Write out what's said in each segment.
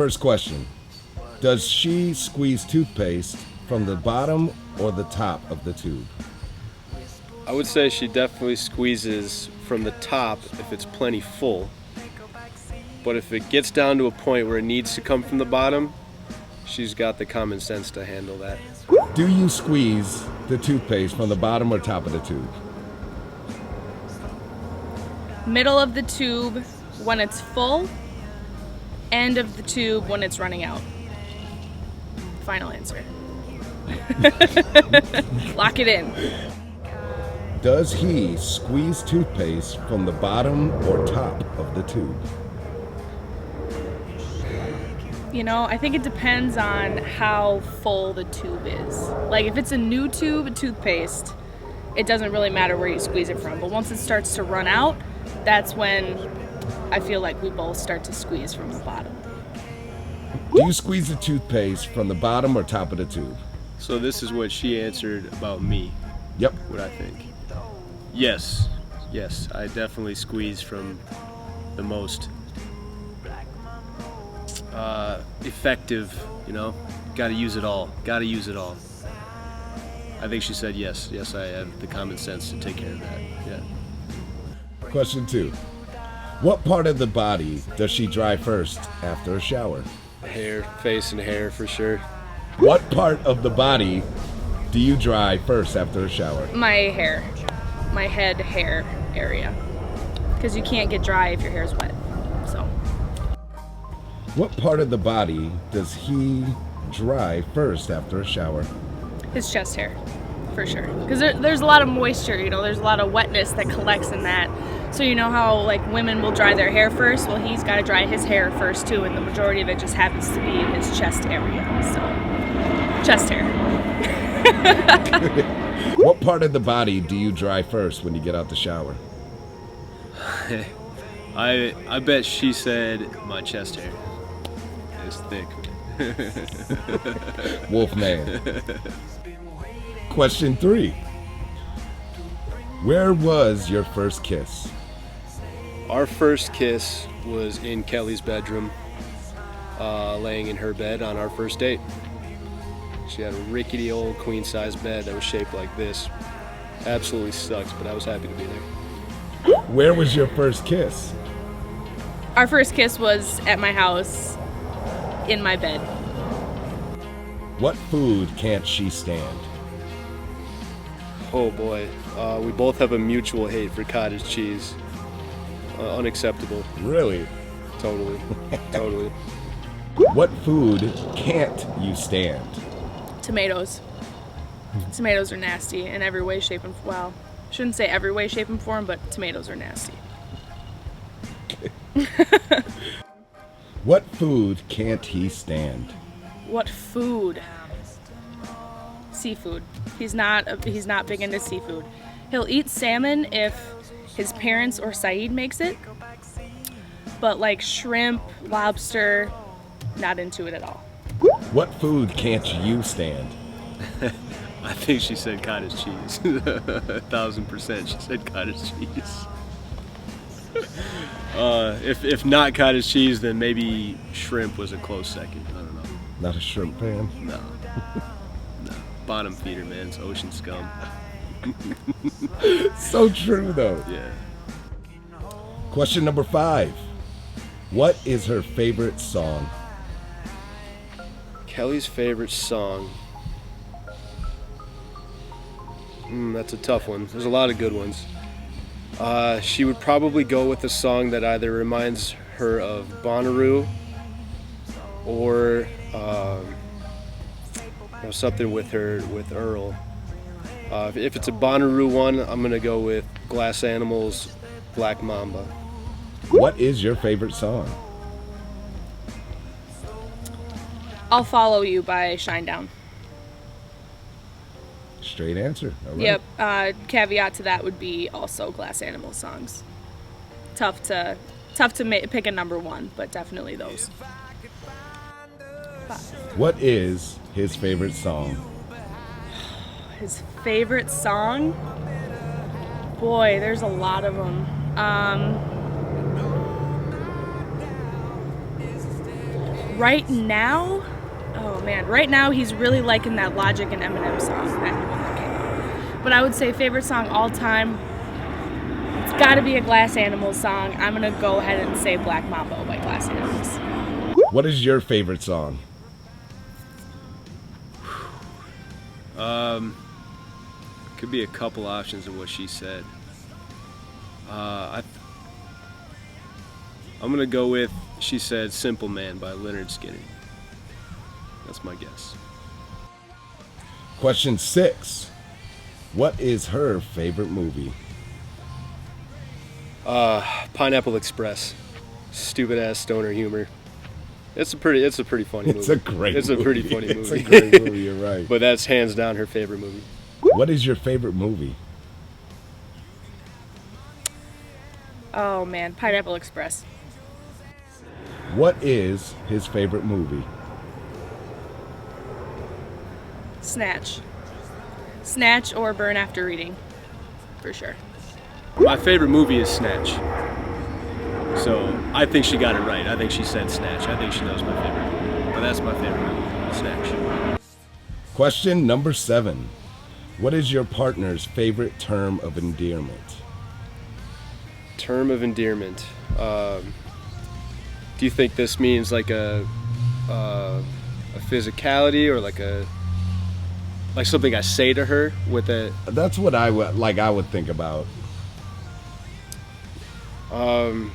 First question. Does she squeeze toothpaste from the bottom or the top of the tube? I would say she definitely squeezes from the top if it's plenty full. But if it gets down to a point where it needs to come from the bottom, she's got the common sense to handle that. Do you squeeze the toothpaste from the bottom or top of the tube? Middle of the tube when it's full, end of the tube when it's running out. Final answer. Lock it in. Does he squeeze toothpaste from the bottom or top of the tube? You know, I think it depends on how full the tube is. Like if it's a new tube of toothpaste, it doesn't really matter where you squeeze it from. But once it starts to run out, that's when I feel like we both start to squeeze from the bottom. Do you squeeze the toothpaste from the bottom or top of the tube? So this is what she answered about me, Yep. what I think. Yes, I definitely squeeze from the most effective, gotta use it all. I think she said yes, I have the common sense to take care of that, yeah. Question 2. What part of the body does she dry first after a shower? Hair, face and hair for sure. What part of the body do you dry first after a shower? My hair. My head hair area. Because you can't get dry if your hair's wet. So. What part of the body does he dry first after a shower? His chest hair, for sure. Because there's a lot of moisture, there's a lot of wetness that collects in that. So you know how like women will dry their hair first? Well, he's got to dry his hair first too, and the majority of it just happens to be in his chest area. So, chest hair. What part of the body do you dry first when you get out the shower? I bet she said my chest hair. It's thick. Wolfman. Question 3. Where was your first kiss? Our first kiss was in Kelly's bedroom, laying in her bed on our first date. She had a rickety old queen-size bed that was shaped like this. Absolutely sucks, but I was happy to be there. Where was your first kiss? Our first kiss was at my house, in my bed. What food can't she stand? Oh boy, we both have a mutual hate for cottage cheese. Unacceptable. Really? Totally. What food can't you stand? Tomatoes. Tomatoes are nasty in every way, shape, and well, shouldn't say every way, shape, and form, but tomatoes are nasty. What food can't he stand? What food? Seafood. He's not big into seafood. He'll eat salmon if his parents or Saeed makes it, but like shrimp, lobster, not into it at all. What food can't you stand? I think she said cottage cheese. 1,000% she said cottage cheese. If not cottage cheese, then maybe shrimp was a close second. I don't know. Not a shrimp fan? No. Bottom feeder, man. It's ocean scum. So true, though. Yeah. Question number 5. What is her favorite song? Kelly's favorite song. That's a tough one. There's a lot of good ones. She would probably go with a song that either reminds her of Bonnaroo or something with Earl. If it's a Bonnaroo one, I'm gonna go with Glass Animals' Black Mamba. What is your favorite song? I'll Follow You by Shinedown. Straight answer. All right. Yep. Caveat to that would be also Glass Animal songs. Tough to pick a number one, but definitely those. What is his favorite song? His favorite song? Boy, there's a lot of them. Right now, oh man, right now he's really liking that Logic and Eminem song, that new one that came out. But I would say favorite song all time, it's gotta be a Glass Animals song. I'm gonna go ahead and say Black Mambo by Glass Animals. What is your favorite song? Could be a couple options of what she said. I'm gonna go with, she said Simple Man by Leonard Skinner. That's my guess. Question 6. What is her favorite movie? Pineapple Express. Stupid ass stoner humor. It's a pretty funny movie. It's a great It's a pretty funny It's movie. a great movie, you're right. But that's hands down her favorite movie. What is your favorite movie? Oh man, Pineapple Express. What is his favorite movie? Snatch. Snatch or Burn After Reading, for sure. My favorite movie is Snatch. So I think she got it right. I think she said Snatch. I think she knows my favorite movie. But that's my favorite movie, Snatch. Question number 7. What is your partner's favorite term of endearment? Term of endearment. Do you think this means like a physicality or like something I say to her with a? That's what I would think about. Well,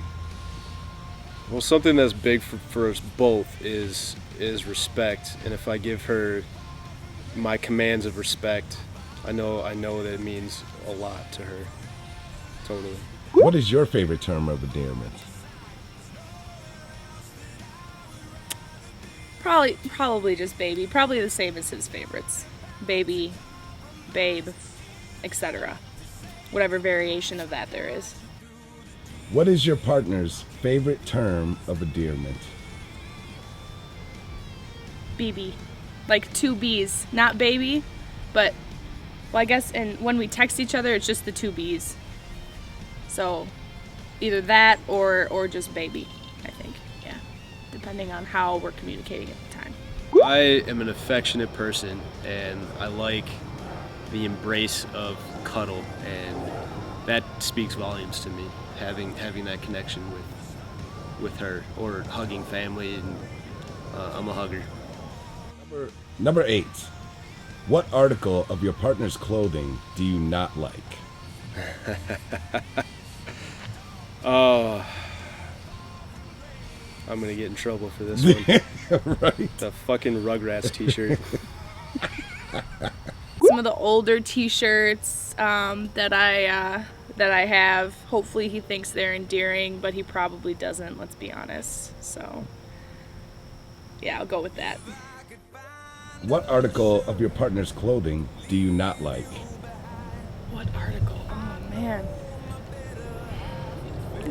something that's big for us both is respect, and if I give her my commands of respect, I know that it means a lot to her. Totally. What is your favorite term of endearment? Probably just baby. Probably the same as his favorites. Baby, babe, etc. Whatever variation of that there is. What is your partner's favorite term of endearment? BB. Like 2 B's. Not baby, but, well, I guess when we text each other, it's just the 2 B's. So either that or just baby, I think. Yeah. Depending on how we're communicating at the time. I am an affectionate person, and I like the embrace of cuddle, and that speaks volumes to me. Having that connection with her, or hugging family, and I'm a hugger. Number 8. What article of your partner's clothing do you not like? Oh, I'm gonna get in trouble for this one. Right? The fucking Rugrats t-shirt. Some of the older T-shirts that I have. Hopefully he thinks they're endearing, but he probably doesn't. Let's be honest. So yeah, I'll go with that. What article of your partner's clothing do you not like? What article? Oh man.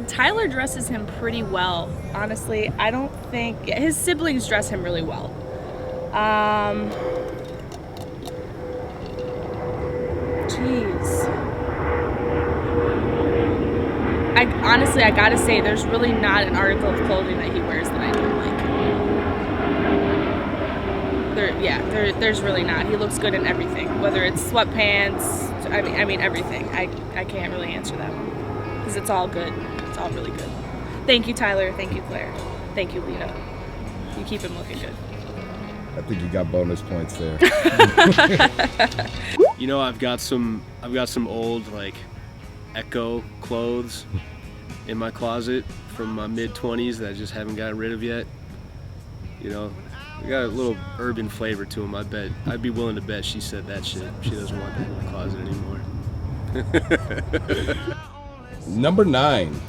Tyler dresses him pretty well. Honestly, I don't think his siblings dress him really well. Jeez. I gotta say, there's really not an article of clothing that he wears that I don't like. There's really not. He looks good in everything, whether it's sweatpants. I mean everything. I can't really answer that one because it's all good. It's all really good. Thank you, Tyler. Thank you, Claire. Thank you, Lita. You keep him looking good. I think you got bonus points there. You know, I've got some old like Echo clothes in my closet from my mid-20s that I just haven't gotten rid of yet. You know, they got a little urban flavor to them. I bet I'd be willing to bet she said that shit. She doesn't want that in the closet anymore. Number 9.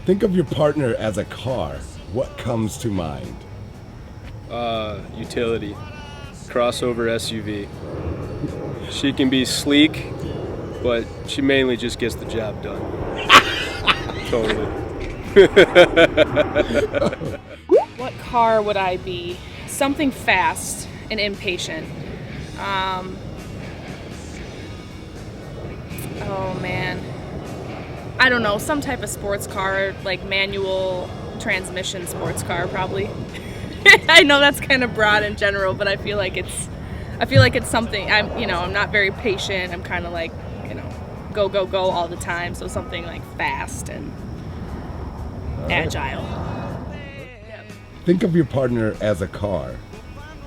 Think of your partner as a car. What comes to mind? Utility. Crossover SUV. She can be sleek, but she mainly just gets the job done. Totally. What car would I be? Something fast and impatient. Oh man. I don't know, some type of sports car, like manual transmission sports car probably. I know that's kind of broad in general, but I feel like it's something. I'm not very patient. I'm kind of like, go all the time. So something like fast and agile. Think of your partner as a car.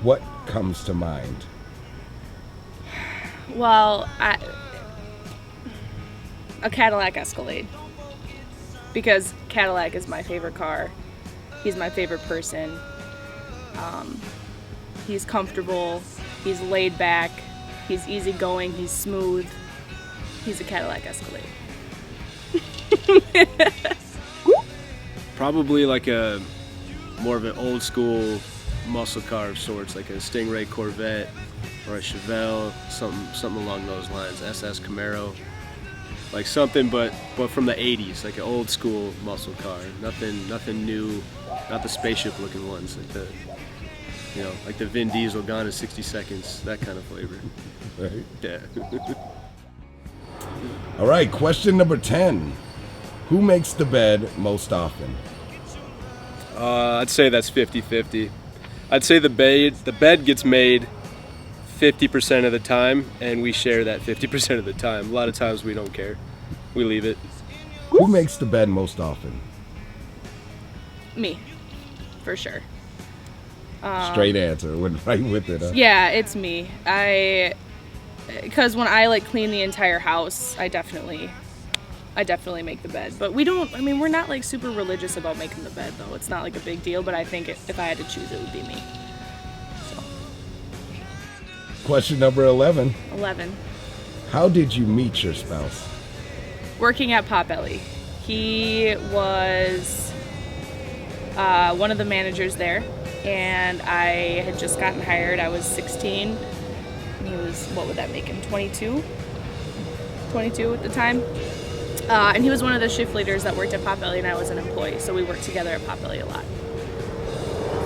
What comes to mind? Well, a Cadillac Escalade. Because Cadillac is my favorite car. He's my favorite person. He's comfortable. He's laid back. He's easygoing. He's smooth. He's a Cadillac Escalade. Probably like a more of an old school muscle car of sorts, like a Stingray Corvette or a Chevelle, something along those lines. SS Camaro, like something, but from the '80s, like an old school muscle car. Nothing new, not the spaceship looking ones, like the Vin Diesel Gone in 60 Seconds, that kind of flavor. Right? Yeah. All right, question number 10. Who makes the bed most often? I'd say that's 50-50. I'd say the bed gets made 50% of the time, and we share that 50% of the time. A lot of times we don't care. We leave it. Who makes the bed most often? Me, for sure. Straight answer. Went right with it. Huh? Yeah, it's me. Because when I clean the entire house, I definitely make the bed. But we're not super religious about making the bed though. It's not a big deal, but I think if I had to choose, it would be me. So. Question number 11. 11. How did you meet your spouse? Working at Potbelly. He was one of the managers there, and I had just gotten hired. I was 16. And he was, what would that make him, 22? 22 at the time. And he was one of the shift leaders that worked at Potbelly, and I was an employee, so we worked together at Potbelly a lot.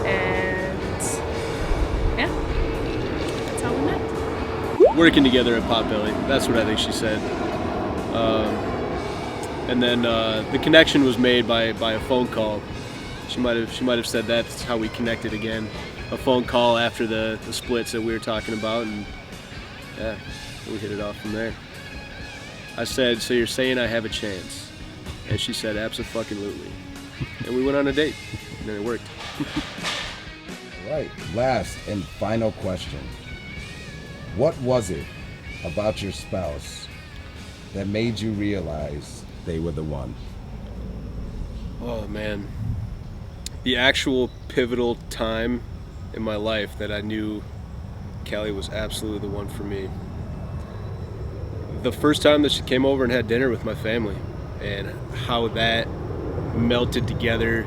And yeah, that's how we met. Working together at Potbelly, that's what I think she said. And then the connection was made by a phone call. She might have said that's how we connected again. A phone call after the splits that we were talking about, and yeah, we hit it off from there. I said, "So you're saying I have a chance?" And she said, "Abso-fucking-lutely." And we went on a date, and then it worked. Right. Last and final question. What was it about your spouse that made you realize they were the one? Oh man, the actual pivotal time in my life that I knew Callie was absolutely the one for me. The first time that she came over and had dinner with my family, and how that melted together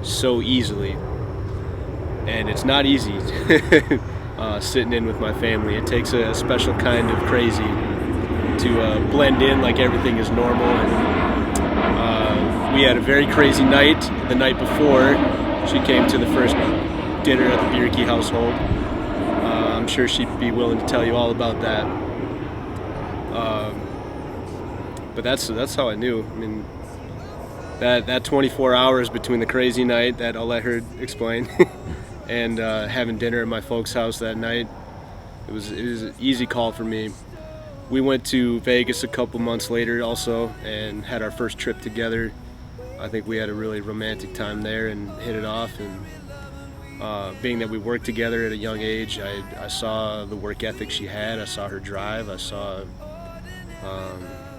so easily. And it's not easy sitting in with my family. It takes a special kind of crazy to blend in like everything is normal. And we had a very crazy night the night before she came to the first dinner at the Bierke household. I'm sure she'd be willing to tell you all about that. But that's how I knew. I mean, that 24 hours between the crazy night that I'll let her explain and having dinner at my folks' house that night, it was an easy call for me. We went to Vegas a couple months later also and had our first trip together. I think we had a really romantic time there and hit it off. And being that we worked together at a young age, I saw the work ethic she had. I saw her drive. I saw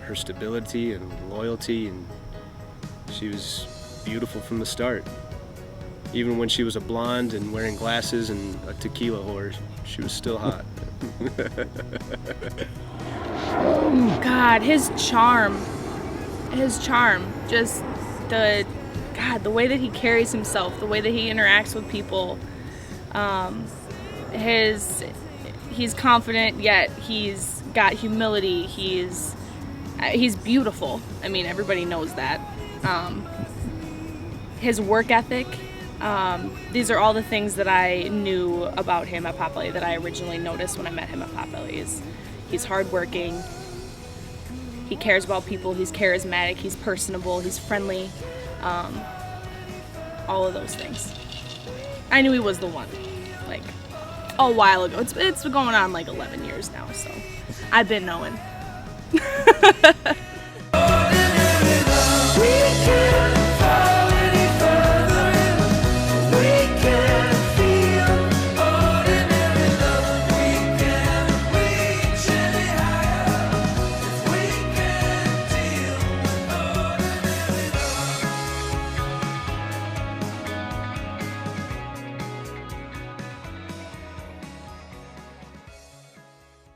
her stability and loyalty, and she was beautiful from the start. Even when she was a blonde and wearing glasses and a tequila whore, she was still hot. God, his charm, just the way that he carries himself, the way that he interacts with people. He's confident, yet he's got humility. He's beautiful. I mean, everybody knows that. His work ethic. These are all the things that I knew about him at Potbelly that I originally noticed when I met him at Potbelly. He's hardworking. He cares about people. He's charismatic. He's personable. He's friendly. All of those things. I knew he was the one, like, a while ago. It's going on like 11 years now, so I've been knowing.